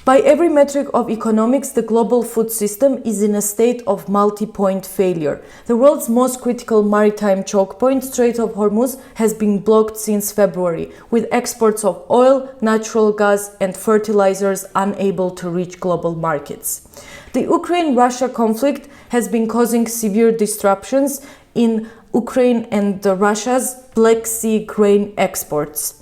By every metric of economics, the global food system is in a state of multi-point failure. The world's most critical maritime choke point, Strait of Hormuz, has been blocked since February, with exports of oil, natural gas, and fertilizers unable to reach global markets. The Ukraine-Russia conflict has been causing severe disruptions in Ukraine and Russia's Black Sea grain exports.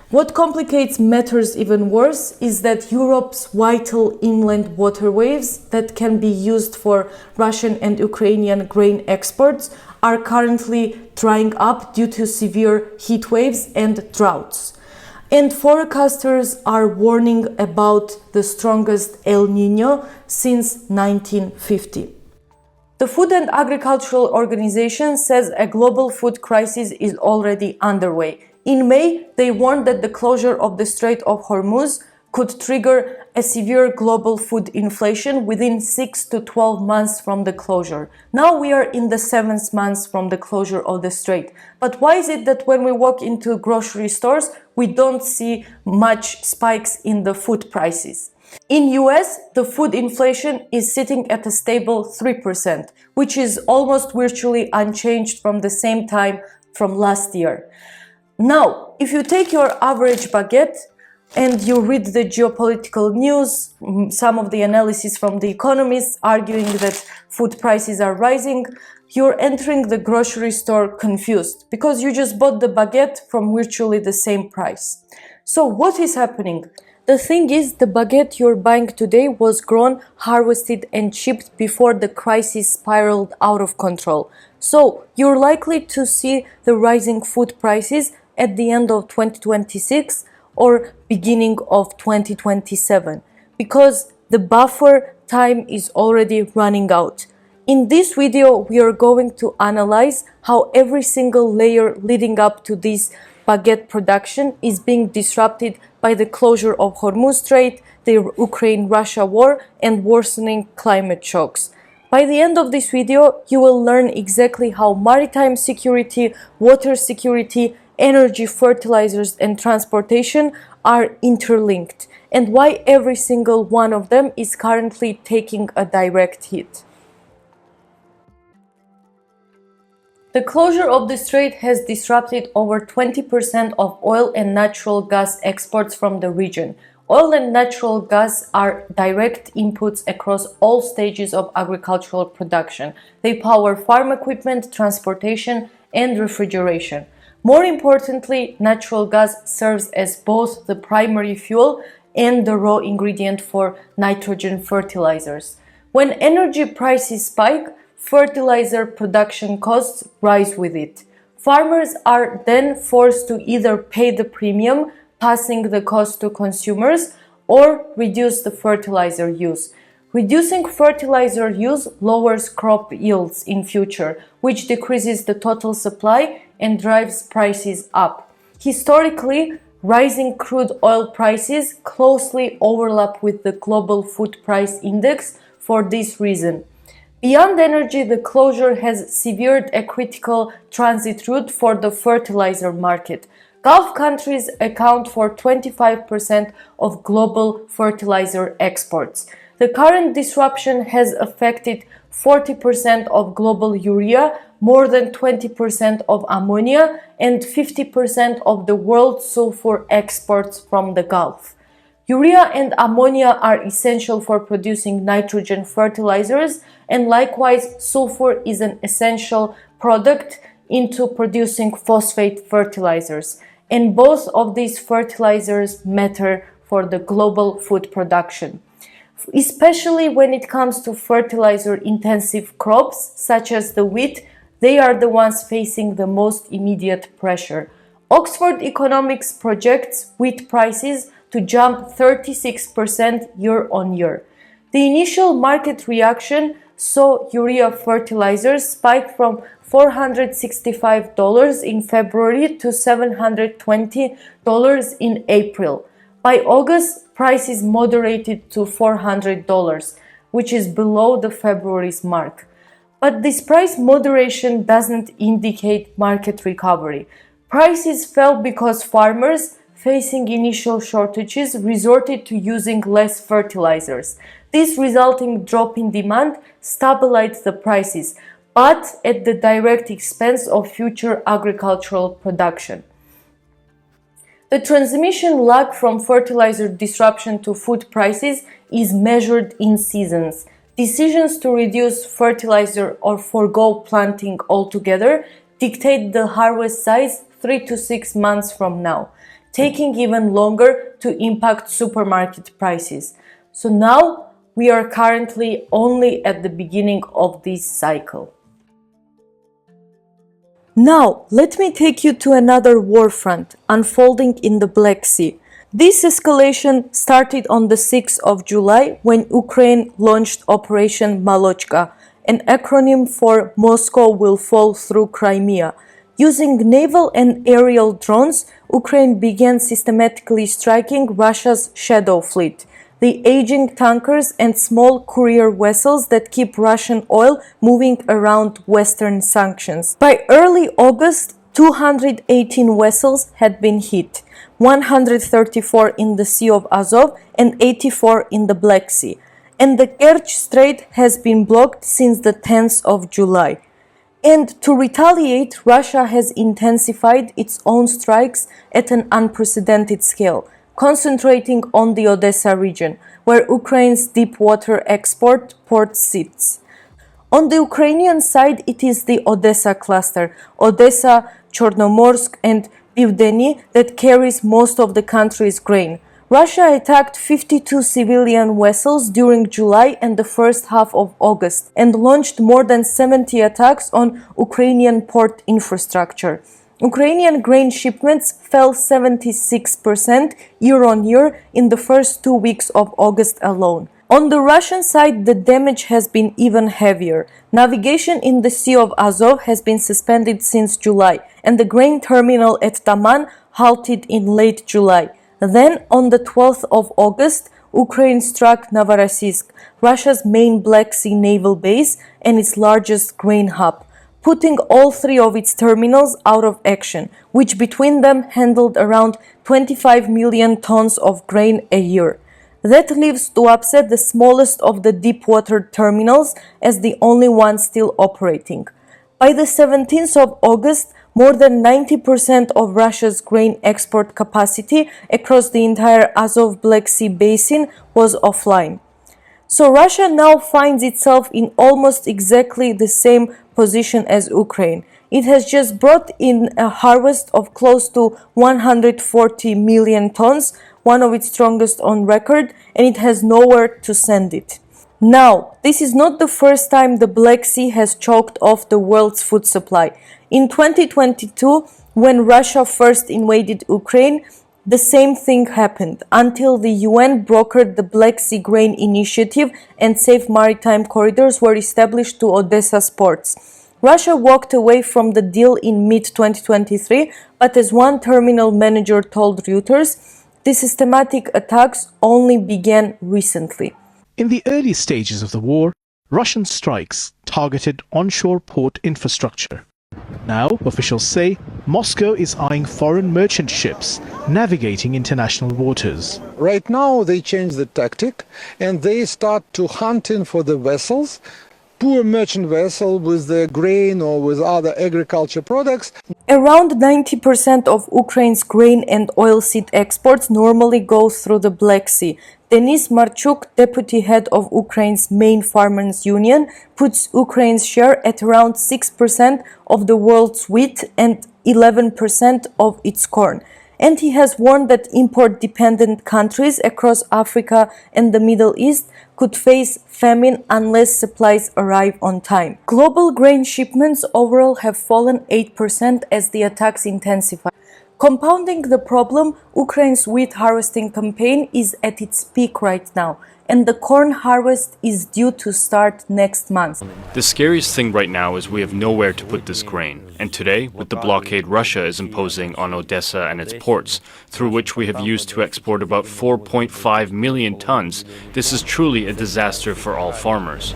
What complicates matters even worse is that Europe's vital inland waterways that can be used for Russian and Ukrainian grain exports are currently drying up due to severe heat waves and droughts. And forecasters are warning about the strongest El Niño since 1950. The Food and Agricultural Organization says a global food crisis is already underway. In May, they warned that the closure of the Strait of Hormuz could trigger a severe global food inflation within 6 to 12 months from the closure. Now we are in the 7th month from the closure of the strait. But why is it that when we walk into grocery stores, we don't see much spikes in the food prices? In US, the food inflation is sitting at a stable 3%, which is almost virtually unchanged from the same time from last year. Now, if you take your average baguette and you read the geopolitical news, some of the analysis from the economists arguing that food prices are rising, you're entering the grocery store confused because you just bought the baguette from virtually the same price. So what is happening? The thing is, the baguette you're buying today was grown, harvested, and shipped before the crisis spiraled out of control. So you're likely to see the rising food prices at the end of 2026 or beginning of 2027 because the buffer time is already running out. In this video, we are going to analyze how every single layer leading up to this baguette production is being disrupted by the closure of Hormuz Strait, the Ukraine-Russia war, and worsening climate shocks. By the end of this video, you will learn exactly how maritime security, water security, energy, fertilizers, and transportation are interlinked, and why every single one of them is currently taking a direct hit. The closure of the strait has disrupted over 20% of oil and natural gas exports from the region. Oil and natural gas are direct inputs across all stages of agricultural production. They power farm equipment, transportation, and refrigeration. More importantly, natural gas serves as both the primary fuel and the raw ingredient for nitrogen fertilizers. When energy prices spike, fertilizer production costs rise with it. Farmers are then forced to either pay the premium, passing the cost to consumers, or reduce the fertilizer use. Reducing fertilizer use lowers crop yields in future, which decreases the total supply and drives prices up. Historically, rising crude oil prices closely overlap with the global food price index for this reason. Beyond energy, the closure has severed a critical transit route for the fertilizer market. Gulf countries account for 25% of global fertilizer exports. The current disruption has affected 40% of global urea, more than 20% of ammonia, and 50% of the world's sulfur exports from the Gulf. Urea and ammonia are essential for producing nitrogen fertilizers, and likewise, sulfur is an essential product into producing phosphate fertilizers. And both of these fertilizers matter for the global food production. Especially when it comes to fertilizer-intensive crops, such as the wheat, they are the ones facing the most immediate pressure. Oxford Economics projects wheat prices to jump 36% year on year. The initial market reaction saw urea fertilizers spike from $465 in February to $720 in April. By August, prices moderated to $400, which is below the February's mark. But this price moderation doesn't indicate market recovery. Prices fell because farmers, facing initial shortages, resorted to using less fertilizers. This resulting drop in demand stabilized the prices, but at the direct expense of future agricultural production. The transmission lag from fertilizer disruption to food prices is measured in seasons. Decisions to reduce fertilizer or forego planting altogether dictate the harvest size 3 to 6 months from now, taking even longer to impact supermarket prices. So now we are currently only at the beginning of this cycle. Now, let me take you to another war front unfolding in the Black Sea. This escalation started on the 6th of July when Ukraine launched Operation Malochka, an acronym for Moscow will fall through Crimea. Using naval and aerial drones, Ukraine began systematically striking Russia's shadow fleet, the aging tankers and small courier vessels that keep Russian oil moving around Western sanctions. By early August, 218 vessels had been hit, 134 in the Sea of Azov and 84 in the Black Sea. And the Kerch Strait has been blocked since the 10th of July. And to retaliate, Russia has intensified its own strikes at an unprecedented scale, concentrating on the Odessa region, where Ukraine's deep water export port sits. On the Ukrainian side, it is the Odessa cluster, Odessa, Chornomorsk and Pivdeny, that carries most of the country's grain. Russia attacked 52 civilian vessels during July and the first half of August and launched more than 70 attacks on Ukrainian port infrastructure. Ukrainian grain shipments fell 76% year-on-year in the first 2 weeks of August alone. On the Russian side, the damage has been even heavier. Navigation in the Sea of Azov has been suspended since July, and the grain terminal at Taman halted in late July. Then, on the 12th of August, Ukraine struck Novorossiysk, Russia's main Black Sea naval base and its largest grain hub, putting all three of its terminals out of action, which between them handled around 25 million tons of grain a year. That leaves Tuapse the smallest of the deep-water terminals as the only one still operating. By the 17th of August, more than 90% of Russia's grain export capacity across the entire Azov Black Sea basin was offline. So Russia now finds itself in almost exactly the same position as Ukraine. It has just brought in a harvest of close to 140 million tons, one of its strongest on record, and it has nowhere to send it. Now, this is not the first time the Black Sea has choked off the world's food supply. In 2022, when Russia first invaded Ukraine, the same thing happened until the UN brokered the Black Sea Grain Initiative and safe maritime corridors were established to Odessa's ports. Russia walked away from the deal in mid-2023, but as one terminal manager told Reuters, the systematic attacks only began recently. In the early stages of the war, Russian strikes targeted onshore port infrastructure. Now, officials say Moscow is eyeing foreign merchant ships navigating international waters. Right now, they change the tactic and they start to hunting for the vessels, poor merchant vessel with the grain or with other agriculture products. Around 90% of Ukraine's grain and oilseed exports normally go through the Black Sea. Denis Marchuk, deputy head of Ukraine's main farmers' union, puts Ukraine's share at around 6% of the world's wheat and 11% of its corn. And he has warned that import-dependent countries across Africa and the Middle East could face famine unless supplies arrive on time. Global grain shipments overall have fallen 8% as the attacks intensify. Compounding the problem, Ukraine's wheat harvesting campaign is at its peak right now, and the corn harvest is due to start next month. The scariest thing right now is we have nowhere to put this grain, and today, with the blockade Russia is imposing on Odessa and its ports, through which we have used to export about 4.5 million tons, this is truly a disaster for all farmers.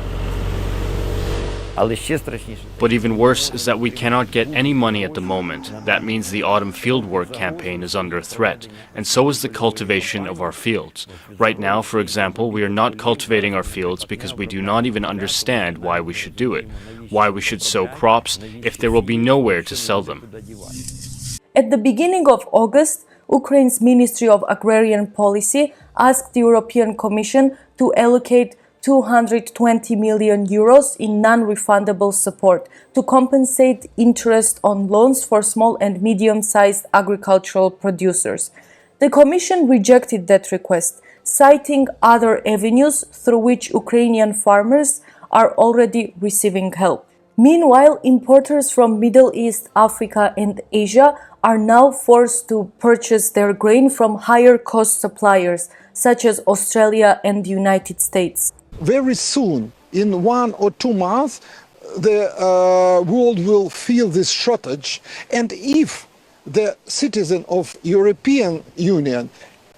Але ще страшніше. But even worse is that we cannot get any money at the moment. That means the autumn fieldwork campaign is under threat, and so is the cultivation of our fields. Right now, for example, we are not cultivating our fields because we do not even understand why we should do it, why we should sow crops if there will be nowhere to sell them. At the beginning of August, Ukraine's Ministry of Agrarian Policy asked the European Commission to allocate 220 million euros in non-refundable support to compensate interest on loans for small and medium-sized agricultural producers. The Commission rejected that request, citing other avenues through which Ukrainian farmers are already receiving help. Meanwhile, importers from Middle East, Africa, and Asia are now forced to purchase their grain from higher-cost suppliers, such as Australia and the United States. Very soon, in 1 or 2 months, the world will feel this shortage. And if the citizen of European Union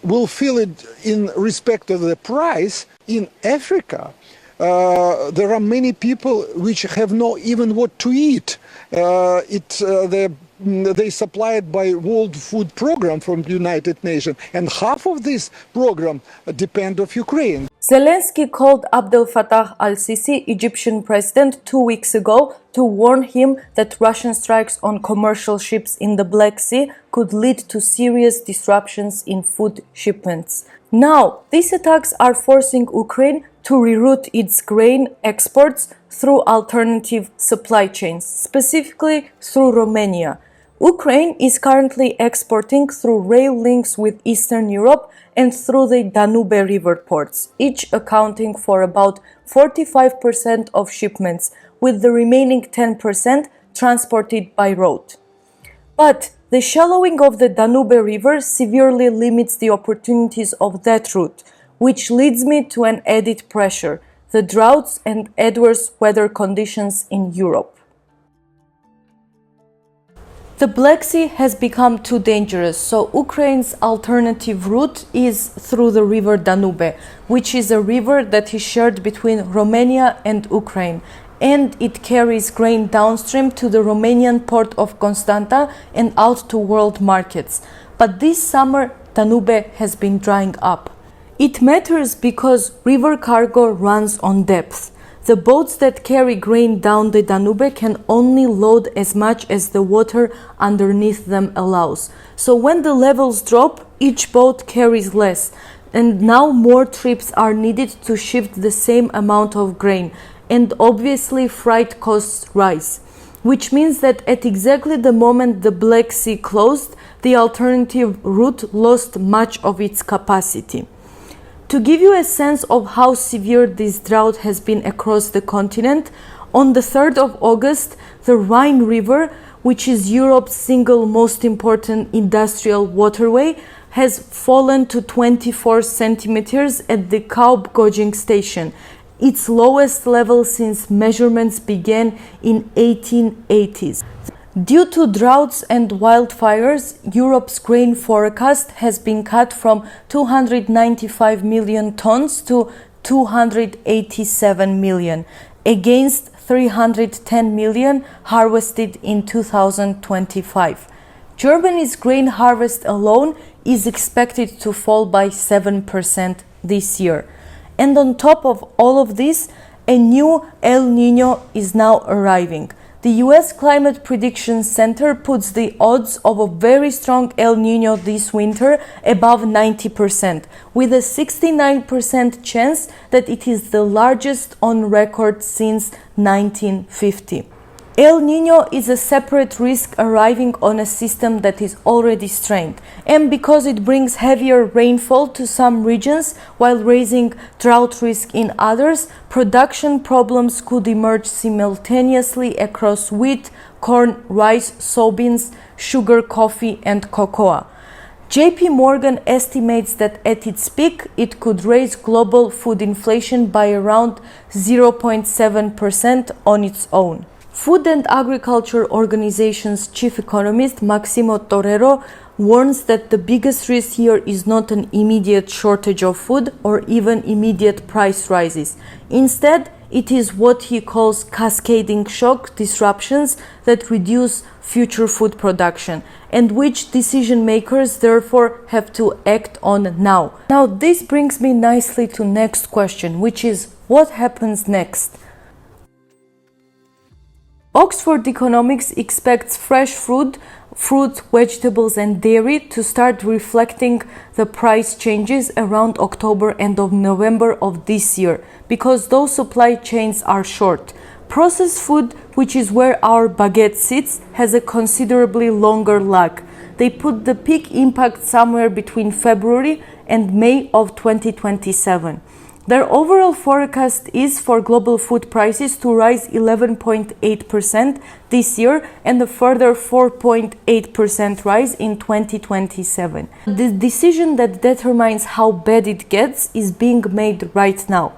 will feel it in respect of the price, in Africa, there are many people which have not even what to eat. They supplied by World Food Program from the United Nations, and half of this program depend of Ukraine. Zelensky called Abdel Fattah al-Sisi, Egyptian president, 2 weeks ago to warn him that Russian strikes on commercial ships in the Black Sea could lead to serious disruptions in food shipments. Now, these attacks are forcing Ukraine to reroute its grain exports through alternative supply chains, specifically through Romania. Ukraine is currently exporting through rail links with Eastern Europe and through the Danube River ports, each accounting for about 45% of shipments, with the remaining 10% transported by road. But the shallowing of the Danube River severely limits the opportunities of that route, which leads me to an added pressure: the droughts and adverse weather conditions in Europe. The Black Sea has become too dangerous, so Ukraine's alternative route is through the river Danube, which is a river that is shared between Romania and Ukraine, and it carries grain downstream to the Romanian port of Constanta and out to world markets. But this summer, Danube has been drying up. It matters because river cargo runs on depth. The boats that carry grain down the Danube can only load as much as the water underneath them allows. So when the levels drop, each boat carries less, and now more trips are needed to shift the same amount of grain, and obviously freight costs rise, which means that at exactly the moment the Black Sea closed, the alternative route lost much of its capacity. To give you a sense of how severe this drought has been across the continent, on the 3rd of August, the Rhine River, which is Europe's single most important industrial waterway, has fallen to 24 centimeters at the Kaub-Gojing station, its lowest level since measurements began in 1880s. Due to droughts and wildfires, Europe's grain forecast has been cut from 295 million tons to 287 million, against 310 million harvested in 2025. Germany's grain harvest alone is expected to fall by 7% this year. And on top of all of this, a new El Niño is now arriving. The US Climate Prediction Center puts the odds of a very strong El Niño this winter above 90%, with a 69% chance that it is the largest on record since 1950. El Niño is a separate risk arriving on a system that is already strained, and because it brings heavier rainfall to some regions while raising drought risk in others, production problems could emerge simultaneously across wheat, corn, rice, soybeans, sugar, coffee, and cocoa. JP Morgan estimates that at its peak, it could raise global food inflation by around 0.7% on its own. Food and Agriculture Organization's chief economist Maximo Torero warns that the biggest risk here is not an immediate shortage of food or even immediate price rises. Instead, it is what he calls cascading shock disruptions that reduce future food production, and which decision makers therefore have to act on now. Now, this brings me nicely to next question, which is what happens next? Oxford Economics expects fresh fruit, vegetables and dairy to start reflecting the price changes around October and of November of this year, because those supply chains are short. Processed food, which is where our baguette sits, has a considerably longer lag. They put the peak impact somewhere between February and May of 2027. Their overall forecast is for global food prices to rise 11.8% this year and a further 4.8% rise in 2027. The decision that determines how bad it gets is being made right now.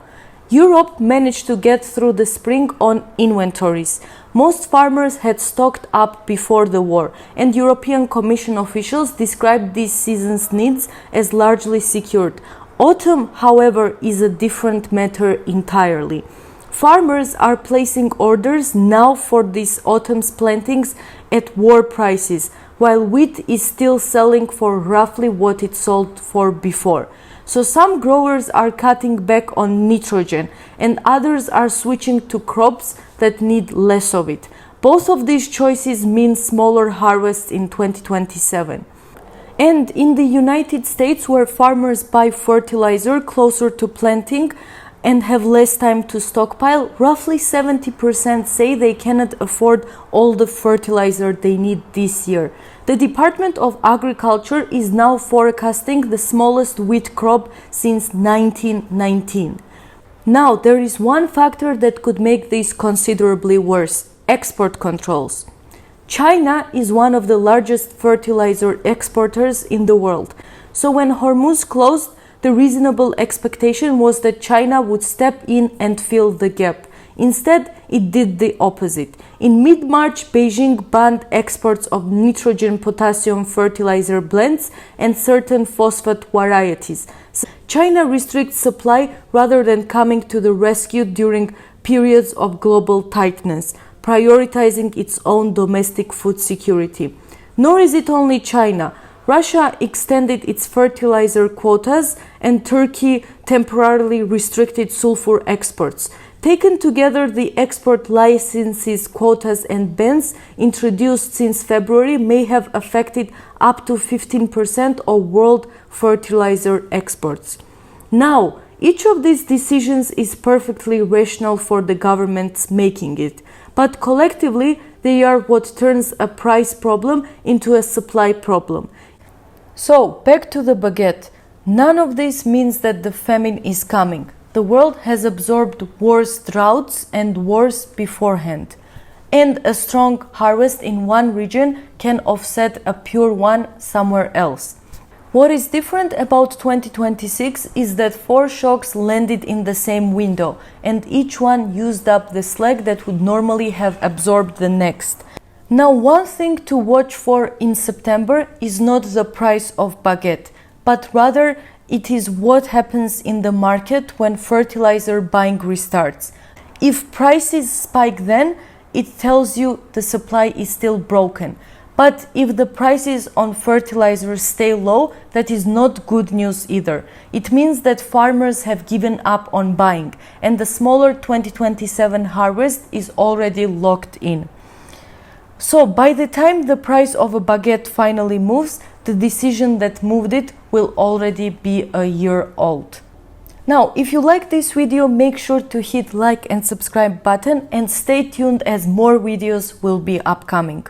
Europe managed to get through the spring on inventories. Most farmers had stocked up before the war, and European Commission officials described this season's needs as largely secured. Autumn, however, is a different matter entirely. Farmers are placing orders now for this autumn's plantings at war prices, while wheat is still selling for roughly what it sold for before. So some growers are cutting back on nitrogen, and others are switching to crops that need less of it. Both of these choices mean smaller harvests in 2027. And in the United States, where farmers buy fertilizer closer to planting and have less time to stockpile, roughly 70% say they cannot afford all the fertilizer they need this year. The Department of Agriculture is now forecasting the smallest wheat crop since 1919. Now, there is one factor that could make this considerably worse: export controls. China is one of the largest fertilizer exporters in the world. So when Hormuz closed, the reasonable expectation was that China would step in and fill the gap. Instead, it did the opposite. In mid-March, Beijing banned exports of nitrogen-potassium fertilizer blends and certain phosphate varieties. China restricts supply rather than coming to the rescue during periods of global tightness, prioritizing its own domestic food security. Nor is it only China. Russia extended its fertilizer quotas, and Turkey temporarily restricted sulfur exports. Taken together, the export licenses, quotas and bans introduced since February may have affected up to 15% of world fertilizer exports. Now, each of these decisions is perfectly rational for the governments making it, but collectively they are what turns a price problem into a supply problem. So, back to the baguette. None of this means that the famine is coming. The world has absorbed worse droughts and wars beforehand. And a strong harvest in one region can offset a pure one somewhere else. What is different about 2026 is that 4 shocks landed in the same window, and each one used up the slack that would normally have absorbed the next. Now, one thing to watch for in September is not the price of baguette, but rather it is what happens in the market when fertilizer buying restarts. If prices spike then, it tells you the supply is still broken. But if the prices on fertilizer stay low, that is not good news either. It means that farmers have given up on buying, and the smaller 2027 harvest is already locked in. So by the time the price of a baguette finally moves, the decision that moved it will already be a year old. Now, if you like this video, make sure to hit like and subscribe button and stay tuned as more videos will be upcoming.